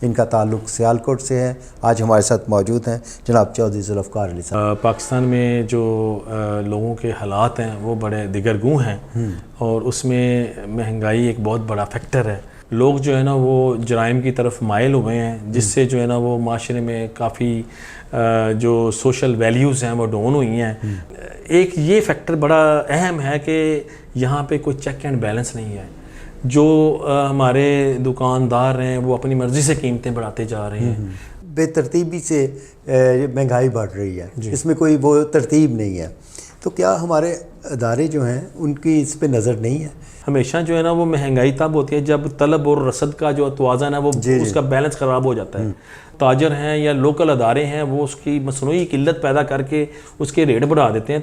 ان کا تعلق سیالکوٹ سے ہے. آج ہمارے ساتھ موجود ہیں جناب چودھری ذوالفقار علی صاحب. پاکستان میں جو لوگوں کے حالات ہیں وہ بڑے دگرگوں ہیں اور اس میں مہنگائی ایک بہت بڑا فیکٹر ہے. لوگ جو ہے نا وہ جرائم کی طرف مائل ہوئے ہیں جس سے جو ہے نا وہ معاشرے میں کافی جو سوشل ویلیوز ہیں وہ ڈاؤن ہوئی ہیں. ایک یہ فیکٹر بڑا اہم ہے کہ یہاں پہ کوئی چیک اینڈ بیلنس نہیں ہے. جو ہمارے دکاندار ہیں وہ اپنی مرضی سے قیمتیں بڑھاتے جا رہے ہیں. بے ترتیبی سے مہنگائی بڑھ رہی ہے. اس میں کوئی وہ ترتیب نہیں ہے. تو کیا ہمارے ادارے جو ہیں ان کی اس پہ نظر نہیں ہے؟ ہمیشہ جو ہے نا وہ مہنگائی تب ہوتی ہے جب طلب اور رسد کا جو توازن ہے وہ اس کا بیلنس خراب ہو جاتا ہے. تاجر ہیں یا لوکل ادارے ہیں وہ اس کی مصنوعی قلت پیدا کر کے اس کے ریٹ بڑھا دیتے ہیں.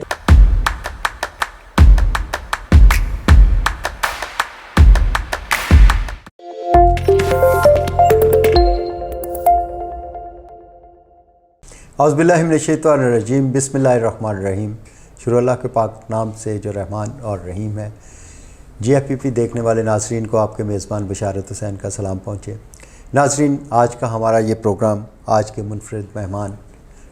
اعوذ باللہ من الشیطان الرجیم. بسم اللہ الرحمن الرحیم. شروع اللہ کے پاک نام سے جو رحمان اور رحیم ہے. جی ایف پی پی دیکھنے والے ناظرین کو آپ کے میزبان بشارت حسین کا سلام پہنچے. ناظرین، آج کا ہمارا یہ پروگرام، آج کے منفرد مہمان،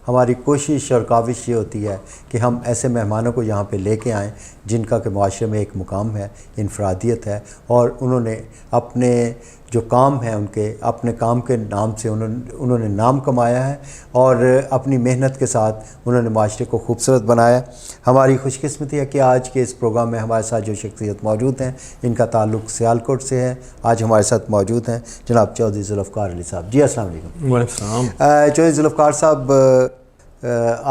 ہماری کوشش اور کاوش یہ ہوتی ہے کہ ہم ایسے مہمانوں کو یہاں پہ لے کے آئیں جن کا کہ معاشرے میں ایک مقام ہے، انفرادیت ہے، اور انہوں نے اپنے جو کام ہیں ان کے اپنے کام کے نام سے انہوں نے نام کمایا ہے اور اپنی محنت کے ساتھ انہوں نے معاشرے کو خوبصورت بنایا. ہماری خوش قسمتی ہے کہ آج کے اس پروگرام میں ہمارے ساتھ جو شخصیت موجود ہیں ان کا تعلق سیالکوٹ سے ہے. آج ہمارے ساتھ موجود ہیں جناب چودھری ذوالفقار علی صاحب. جی السلام علیکم. وعلیکم السلام. چودھری ذوالفقار صاحب،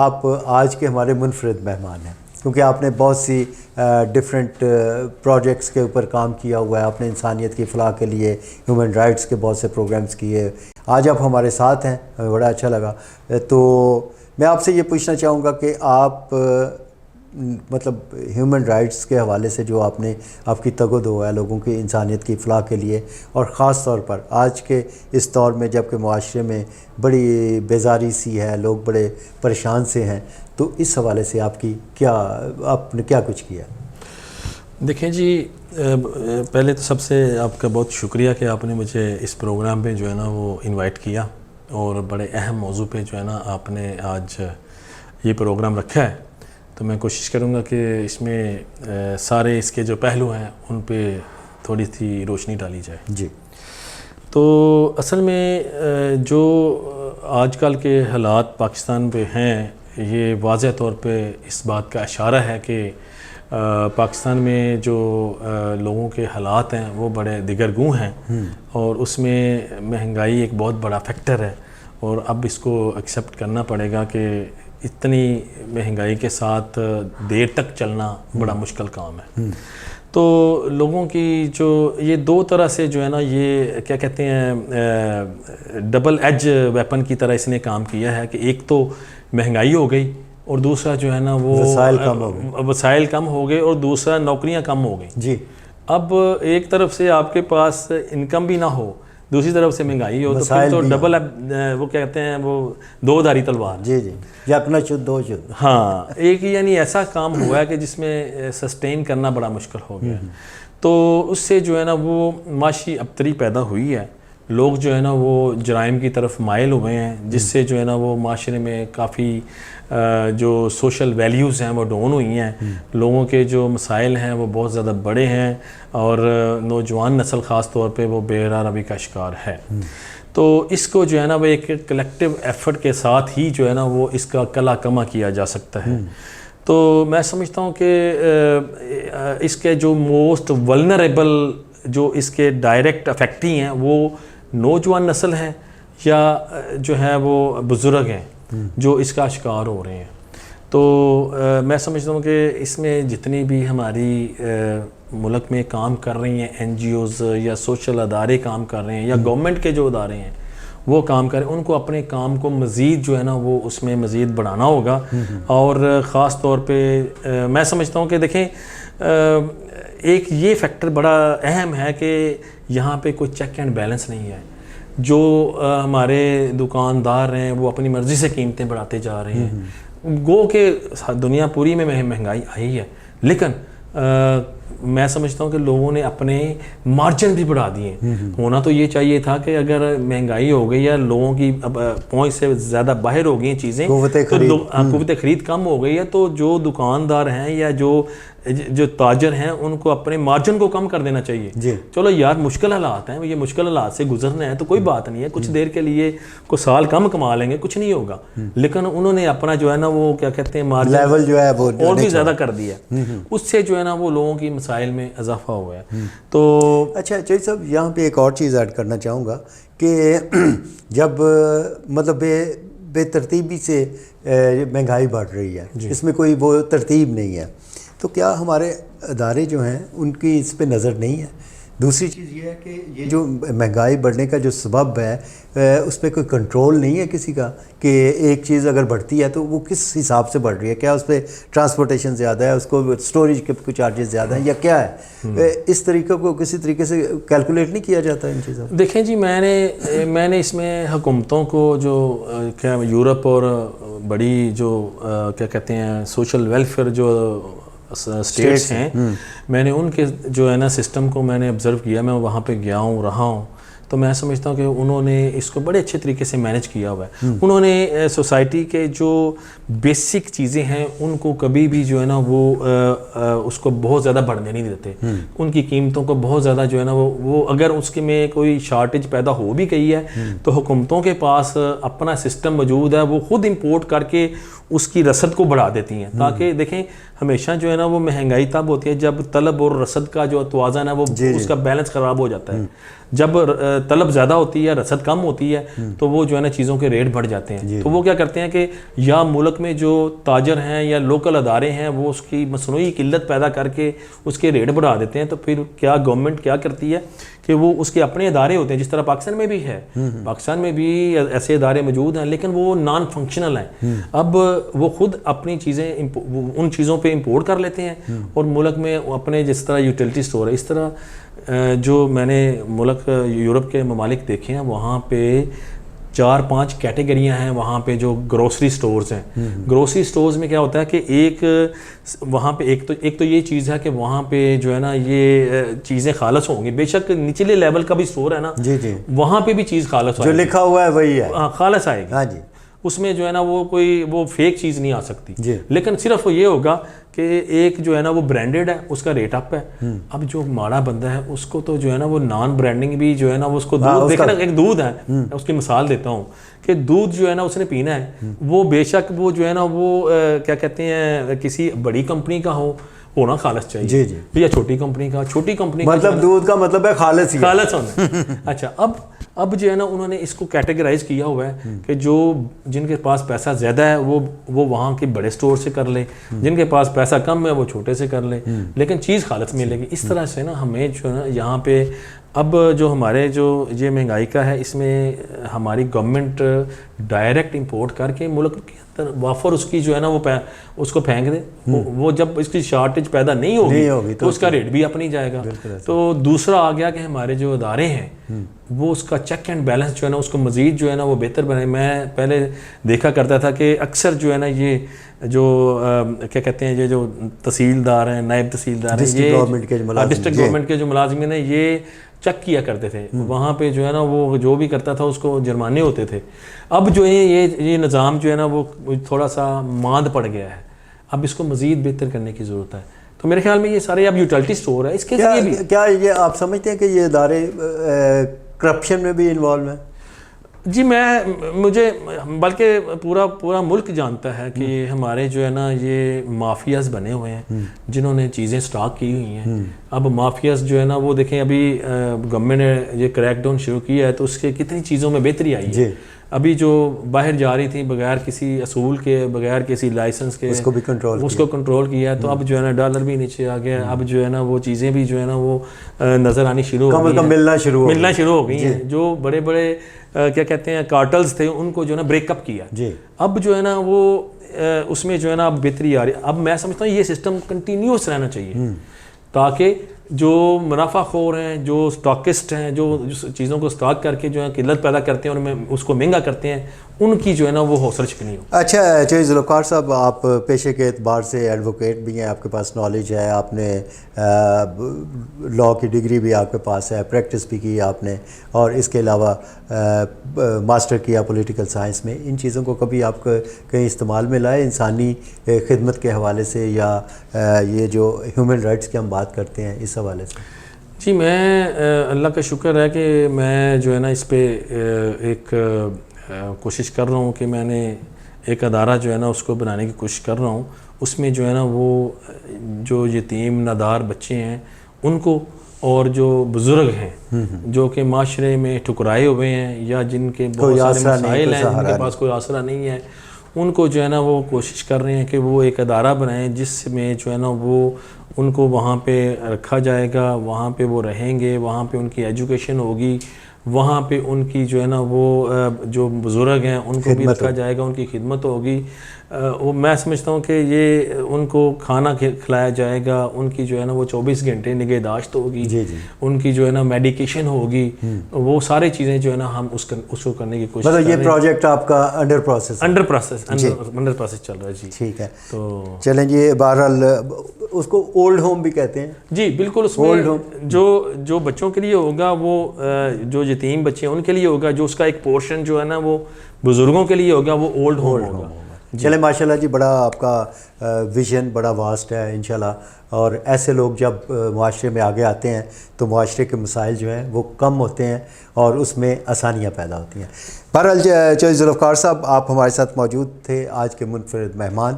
آپ آج کے ہمارے منفرد مہمان ہیں کیونکہ آپ نے بہت سی ڈفرینٹ پروجیکٹس کے اوپر کام کیا ہوا ہے. آپ نے انسانیت کی فلاح کے لیے ہیومن رائٹس کے بہت سے پروگرامز کیے. آج آپ ہمارے ساتھ ہیں، ہمیں بڑا اچھا لگا. تو میں آپ سے یہ پوچھنا چاہوں گا کہ آپ مطلب ہیومن رائٹس کے حوالے سے جو آپ کی تگ و دو ہے لوگوں کی انسانیت کی فلاح کے لیے، اور خاص طور پر آج کے اس دور میں جب کہ معاشرے میں بڑی بیزاری سی ہے، لوگ بڑے پریشان سے ہیں، تو اس حوالے سے آپ نے کیا کچھ کیا؟ دیکھیں جی، پہلے تو سب سے آپ کا بہت شکریہ کہ آپ نے مجھے اس پروگرام پہ جو ہے نا وہ انوائٹ کیا، اور بڑے اہم موضوع پہ جو ہے نا آپ نے آج یہ پروگرام رکھا ہے. تو میں کوشش کروں گا کہ اس میں سارے اس کے جو پہلو ہیں ان پہ تھوڑی سی روشنی ڈالی جائے. جی. تو اصل میں جو آج کل کے حالات پاکستان پہ ہیں، یہ واضح طور پہ اس بات کا اشارہ ہے کہ پاکستان میں جو لوگوں کے حالات ہیں وہ بڑے دگرگوں ہیں اور اس میں مہنگائی ایک بہت بڑا فیکٹر ہے. اور اب اس کو ایکسیپٹ کرنا پڑے گا کہ اتنی مہنگائی کے ساتھ دیر تک چلنا بڑا مشکل کام ہے. تو لوگوں کی جو یہ دو طرح سے جو ہے نا یہ کیا کہتے ہیں ڈبل ایج ویپن کی طرح اس نے کام کیا ہے کہ ایک تو مہنگائی ہو گئی اور دوسرا جو ہے نا وہ وسائل کم ہو گئے اور دوسرا نوکریاں کم ہو گئی. جی. اب ایک طرف سے آپ کے پاس انکم بھی نہ ہو، دوسری طرف سے مہنگائی ہو، تو پھر تو ڈبل وہ کہتے ہیں وہ دو دھاری تلوار. جی جی، یکنا شد دو شد. ہاں، ایک یعنی ایسا کام ہوا ہے کہ جس میں سسٹین کرنا بڑا مشکل ہو گیا. تو اس سے جو ہے نا وہ معاشی ابتری پیدا ہوئی ہے. لوگ جو ہے نا وہ جرائم کی طرف مائل ہوئے ہیں جس سے جو ہے نا وہ معاشرے میں کافی جو سوشل ویلیوز ہیں وہ ڈاؤن ہوئی ہیں. لوگوں کے جو مسائل ہیں وہ بہت زیادہ بڑے ہیں اور نوجوان نسل خاص طور پہ وہ بے روی کا شکار ہے. تو اس کو جو ہے نا وہ ایک کلیکٹیو ایفرٹ کے ساتھ ہی جو ہے نا وہ اس کا کلا کما کیا جا سکتا ہے. تو میں سمجھتا ہوں کہ اس کے جو موسٹ ولنریبل جو اس کے ڈائریکٹ افیکٹی ہیں وہ نوجوان نسل ہے یا جو ہے وہ بزرگ ہیں جو اس کا شکار ہو رہے ہیں. تو میں سمجھتا ہوں کہ اس میں جتنی بھی ہماری ملک میں کام کر رہی ہیں این جی اوز یا سوشل ادارے کام کر رہے ہیں یا گورنمنٹ کے جو ادارے ہیں وہ کام کریں، ان کو اپنے کام کو مزید جو ہے نا وہ اس میں مزید بڑھانا ہوگا. اور خاص طور پہ میں سمجھتا ہوں کہ دیکھیں ایک یہ فیکٹر بڑا اہم ہے کہ یہاں پہ کوئی چیک اینڈ بیلنس نہیں ہے. جو ہمارے دکاندار ہیں وہ اپنی مرضی سے قیمتیں بڑھاتے جا رہے ہیں. گو کہ دنیا پوری میں مہنگائی آئی ہے، لیکن میں سمجھتا ہوں کہ لوگوں نے اپنے مارجن بھی بڑھا دیے ہیں. ہونا تو یہ چاہیے تھا کہ اگر مہنگائی ہو گئی یا لوگوں کی پہنچ سے زیادہ باہر ہو گئی ہیں چیزیں, قوت خرید کم ہو گئی ہے, تو جو دکاندار ہیں یا جو تاجر ہیں ان کو اپنے مارجن کو کم کر دینا چاہیے. چلو یار مشکل حالات ہیں, یہ مشکل حالات سے گزرنا ہے تو کوئی بات نہیں ہے, کچھ دیر کے لیے کوئی سال کم کما لیں گے, کچھ نہیں ہوگا, لیکن انہوں نے اپنا جو ہے نا وہ کیا کہتے ہیں مارجن لیول جو ہے وہ اور بھی زیادہ کر دیا, اس سے جو ہے نا وہ لوگوں کی مسائل میں اضافہ ہوا ہے. تو اچھا چوہدری صاحب یہاں پہ ایک اور چیز ایڈ کرنا چاہوں گا کہ جب مطلب بے ترتیبی سے مہنگائی بڑھ رہی ہے, اس میں کوئی وہ ترتیب نہیں ہے, تو کیا ہمارے ادارے جو ہیں ان کی اس پہ نظر نہیں ہے؟ دوسری چیز یہ ہے کہ یہ جو مہنگائی بڑھنے کا جو سبب ہے اس پہ کوئی کنٹرول نہیں ہے کسی کا کہ ایک چیز اگر بڑھتی ہے تو وہ کس حساب سے بڑھ رہی ہے, کیا اس پہ ٹرانسپورٹیشن زیادہ ہے, اس کو اسٹوریج کے کچھ چارجز زیادہ ہیں یا کیا ہے؟ اس طریقے کو کسی طریقے سے کیلکولیٹ نہیں کیا جاتا ان چیزوں؟ دیکھیں جی, میں نے اس میں حکومتوں کو جو کیا یورپ اور بڑی جو کیا کہتے ہیں سوشل ویلفیئر جو اسٹیٹس ہیں, میں نے ان کے جو ہے نا سسٹم کو میں نے آبزرو کیا, میں وہاں پہ گیا ہوں, رہا ہوں, تو میں سمجھتا ہوں کہ انہوں نے اس کو بڑے اچھے طریقے سے مینیج کیا ہوا ہے. انہوں نے سوسائٹی کے جو بیسک چیزیں ہیں ان کو کبھی بھی جو ہے نا وہ اس کو بہت زیادہ بڑھنے نہیں دیتے, ان کی قیمتوں کو بہت زیادہ جو ہے نا وہ اگر اس کے میں کوئی شارٹیج پیدا ہو بھی گئی ہے تو حکومتوں کے پاس اپنا سسٹم موجود ہے, وہ خود امپورٹ کر کے اس کی رسد کو بڑھا دیتی ہیں, تاکہ دیکھیں ہمیشہ جو ہے نا وہ مہنگائی تب ہوتی ہے جب طلب اور رسد کا جو توازن ہے وہ اس کا بیلنس خراب ہو جاتا ہے. جب طلب زیادہ ہوتی ہے, رسد کم ہوتی ہے, تو وہ جو ہے نا چیزوں کے ریٹ بڑھ جاتے ہیں. تو وہ کیا کرتے ہیں کہ یا ملک میں جو تاجر ہیں یا لوکل ادارے ہیں وہ اس کی مصنوعی قلت پیدا کر کے اس کے ریٹ بڑھا دیتے ہیں. تو پھر کیا گورنمنٹ کیا کرتی ہے کہ وہ اس کے اپنے ادارے ہوتے ہیں, جس طرح پاکستان میں بھی ہے, پاکستان میں بھی ایسے ادارے موجود ہیں لیکن وہ نان فنکشنل ہیں. اب وہ خود اپنی چیزیں ان چیزوں پہ امپورٹ کر لیتے ہیں اور ملک میں اپنے جس طرح یوٹیلٹی سٹور ہے, اس طرح جو میں نے ملک یورپ کے ممالک دیکھے ہیں وہاں پہ 4-5 کیٹیگریاں ہیں وہاں پہ جو گروسری سٹورز ہیں. گروسری سٹورز میں کیا ہوتا ہے کہ ایک وہاں پہ ایک تو یہ چیز ہے کہ وہاں پہ جو ہے نا یہ چیزیں خالص ہوں گی, بے شک نچلے لیول کا بھی سٹور ہے نا, وہاں پہ بھی چیز خالص جو لکھا ہوا ہے وہی ہے, خالص آئے گی. اس میں جو ہے نا وہ فیک چیز نہیں آ سکتی, لیکن صرف یہ ہوگا کہ ایک جو ہے نا وہ برانڈیڈ ہے, اس کا ریٹ اپ ہے. اب جو ماڑا بندہ ہے اس کو تو جو ہے نا وہ نان برانڈنگ بھی جو ہے نا وہ اس کو دودھ دیکھنا, ایک دودھ ہے, اس کی مثال دیتا ہوں کہ دودھ جو ہے نا اس نے پینا ہے, وہ بے شک وہ جو ہے نا وہ کیا کہتے ہیں کسی بڑی کمپنی کا ہونا خالص چاہیے, یا چھوٹی کمپنی کا مطلب دودھ کا مطلب ہے خالص ہونا. اچھا, اب جو ہے نا انہوں نے اس کو کیٹیگرائز کیا ہوا ہے کہ جو جن کے پاس پیسہ زیادہ ہے وہ وہاں کے بڑے سٹور سے کر لے, جن کے پاس پیسہ کم ہے وہ چھوٹے سے کر لے, لیکن چیز خالص ملے گی. اس طرح سے نا ہمیں جو ہے نا یہاں پہ اب جو ہمارے جو یہ مہنگائی کا ہے اس میں ہماری گورنمنٹ ڈائریکٹ امپورٹ کر کے ملک کے اندر وافر اس کی جو ہے نا وہ اس کو پھینک دے, وہ جب اس کی شارٹیج پیدا نہیں ہوگی تو اس کا ریٹ بھی اپنی جائے گا. تو دوسرا آ گیا کہ ہمارے جو ادارے ہیں وہ اس کا چیک اینڈ بیلنس جو ہے نا اس کو مزید جو ہے نا وہ بہتر بنائے. میں پہلے دیکھا کرتا تھا کہ اکثر جو ہے نا یہ جو کیا کہتے ہیں یہ جو تحصیلدار ہیں, نائب تحصیلدار ہیں, یہ ڈسٹرکٹ گورنمنٹ کے جو ملازمین ہیں یہ چیک کیا کرتے تھے, وہاں پہ جو ہے نا وہ جو بھی کرتا تھا اس کو جرمانے ہوتے تھے. اب جو ہے یہ نظام جو ہے نا وہ تھوڑا سا ماند پڑ گیا ہے, اب اس کو مزید بہتر کرنے کی ضرورت ہے. تو میرے خیال میں یہ سارے اب یوٹیلٹی سٹور ہے, اس کے ذریعے بھی کیا یہ آپ سمجھتے ہیں کہ یہ ادارے کرپشن میں بھی انوالو ہیں؟ جی مجھے بلکہ پورا ملک جانتا ہے کہ ہمارے جو ہے نا یہ مافیاز بنے ہوئے ہیں جنہوں نے چیزیں سٹاک کی ہوئی ہیں. اب مافیاز جو ہے نا وہ دیکھیں ابھی گورنمنٹ نے یہ کریک ڈاؤن شروع کیا ہے تو اس کے کتنی چیزوں میں بہتری آئی ہے. ابھی جو باہر جا رہی تھیں بغیر کسی اصول کے, بغیر کسی لائسنس کے, اس کو کنٹرول کیا ہے. تو اب جو ہے نا ڈالر بھی نیچے آ گیا, اب جو ہے نا وہ چیزیں بھی جو ہے نا وہ نظر آنی شروع ہو گئی ہیں, ملنا شروع ہو گئی ہیں. جو بڑے بڑے کیا کہتے ہیں کارٹلز تھے ان کو جو ہے نا بریک اپ کیا. اب جو ہے نا وہ اس میں جو ہے نا اب بہتری آ رہی ہے. اب میں سمجھتا ہوں یہ سسٹم کنٹینیوس رہنا چاہیے تاکہ جو منافع خور ہیں, جو سٹاکسٹ ہیں, جو چیزوں کو سٹاک کر کے جو ہے قلت پیدا کرتے ہیں اور اس کو مہنگا کرتے ہیں, ان کی جو ہے نا وہ حوصلہ شکنی ہو. اچھا چودھری ذوالفقار صاحب، آپ پیشے کے اعتبار سے ایڈوکیٹ بھی ہیں، آپ کے پاس نالج ہے، آپ نے لاء کی ڈگری بھی آپ کے پاس ہے، پریکٹس بھی کی آپ نے، اور اس کے علاوہ ماسٹر کیا پولیٹیکل سائنس میں. ان چیزوں کو کبھی آپ کہیں استعمال میں لائے انسانی خدمت کے حوالے سے، یا یہ جو ہیومن رائٹس کی ہم بات کرتے ہیں اس حوالے سے؟ جی میں اللہ کا شکر ہے کہ میں جو ہے نا اس پہ ایک کوشش کر رہا ہوں کہ میں نے ایک ادارہ جو ہے نا اس کو بنانے کی کوشش کر رہا ہوں. اس میں جو ہے نا وہ جو یتیم نادار بچے ہیں ان کو، اور جو بزرگ ہیں جو کہ معاشرے میں ٹھکرائے ہوئے ہیں یا جن کے بہت سارے مسائل ہیں، جن کے پاس کوئی آسرا نہیں ہے، ان کو جو ہے نا وہ کوشش کر رہے ہیں کہ وہ ایک ادارہ بنائیں جس میں جو ہے نا وہ ان کو وہاں پہ رکھا جائے گا، وہاں پہ وہ رہیں گے، وہاں پہ ان کی ایجوکیشن ہوگی، وہاں پہ ان کی جو ہے نا وہ جو بزرگ ہیں ان کو بھی رکھا جائے گا، ان کی خدمت ہوگی. وہ میں سمجھتا ہوں کہ یہ ان کو کھانا کھلایا جائے گا، ان کی جو ہے نا وہ 24 گھنٹے نگہداشت ہوگی، ان کی جو ہے نا میڈیکیشن ہوگی، وہ ساری چیزیں جو ہے نا ہم اس کو کرنے کی کوشش کر رہے ہیں. مطلب یہ پروجیکٹ آپ کا انڈر پروسیس چل رہا ہے. جی ٹھیک ہے. تو چلیں جی، بہرحال اس کو اولڈ ہوم بھی کہتے ہیں. جی بالکل. اس میں جو بچوں کے لیے ہوگا وہ جو یتیم بچے ہیں ان کے لیے ہوگا، جو اس کا ایک پورشن جو ہے نا وہ بزرگوں کے لیے ہوگا، وہ اولڈ ہوم ہوگا. چلیں ماشاءاللہ جی، بڑا آپ کا ویژن بڑا واسٹ ہے انشاءاللہ، اور ایسے لوگ جب معاشرے میں آگے آتے ہیں تو معاشرے کے مسائل جو ہیں وہ کم ہوتے ہیں اور اس میں آسانیاں پیدا ہوتی ہیں. بہرحال چودھری ذوالفقار صاحب، آپ ہمارے ساتھ موجود تھے، آج کے منفرد مہمان.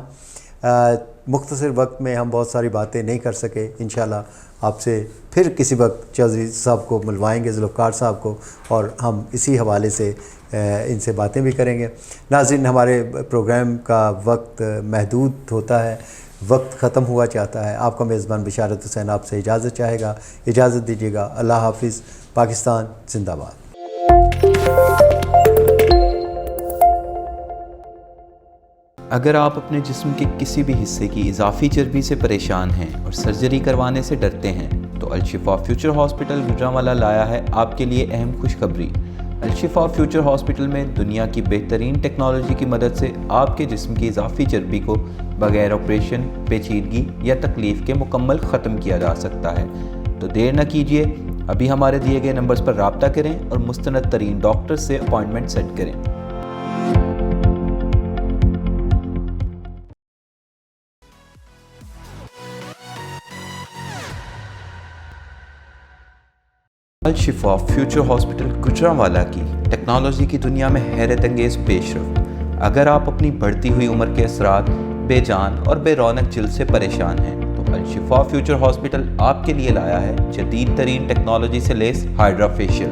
مختصر وقت میں ہم بہت ساری باتیں نہیں کر سکے، انشاءاللہ آپ سے پھر کسی وقت چودھری صاحب کو ملوائیں گے، ذوالفقار صاحب کو، اور ہم اسی حوالے سے ان سے باتیں بھی کریں گے. ناظرین، ہمارے پروگرام کا وقت محدود ہوتا ہے، وقت ختم ہوا چاہتا ہے. آپ کا میزبان بشارت حسین آپ سے اجازت چاہے گا. اجازت دیجیے گا. اللہ حافظ. پاکستان زندہ باد. اگر آپ اپنے جسم کے کسی بھی حصے کی اضافی چربی سے پریشان ہیں اور سرجری کروانے سے ڈرتے ہیں تو الشفا فیوچر ہاسپٹل گوجرانوالہ لایا ہے آپ کے لیے اہم خوشخبری. الشفا فیوچر ہاسپٹل میں دنیا کی بہترین ٹیکنالوجی کی مدد سے آپ کے جسم کی اضافی چربی کو بغیر آپریشن، پیچیدگی یا تکلیف کے مکمل ختم کیا جا سکتا ہے. تو دیر نہ کیجیے، ابھی ہمارے دیے گئے نمبرز پر رابطہ کریں اور مستند ترین ڈاکٹر سے اپائنٹمنٹ سیٹ کریں. الشفا فیوچر ہاسپٹل گوجرانوالہ کی ٹیکنالوجی کی دنیا میں حیرت انگیز پیش رفت. اگر آپ اپنی بڑھتی ہوئی عمر کے اثرات، بے جان اور بے رونق جلد سے پریشان ہیں تو الشفا فیوچر ہاسپٹل آپ کے لیے لایا ہے جدید ترین ٹیکنالوجی سے لیس ہائیڈرا فیشیل،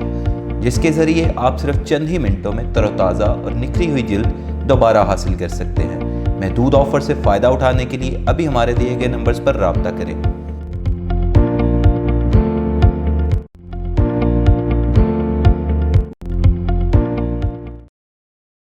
جس کے ذریعے آپ صرف چند ہی منٹوں میں تر و تازہ اور نکھری ہوئی جلد دوبارہ حاصل کر سکتے ہیں. محدود آفر سے فائدہ اٹھانے کے لیے ابھی ہمارے دیے گئے نمبرز پر رابطہ کریں.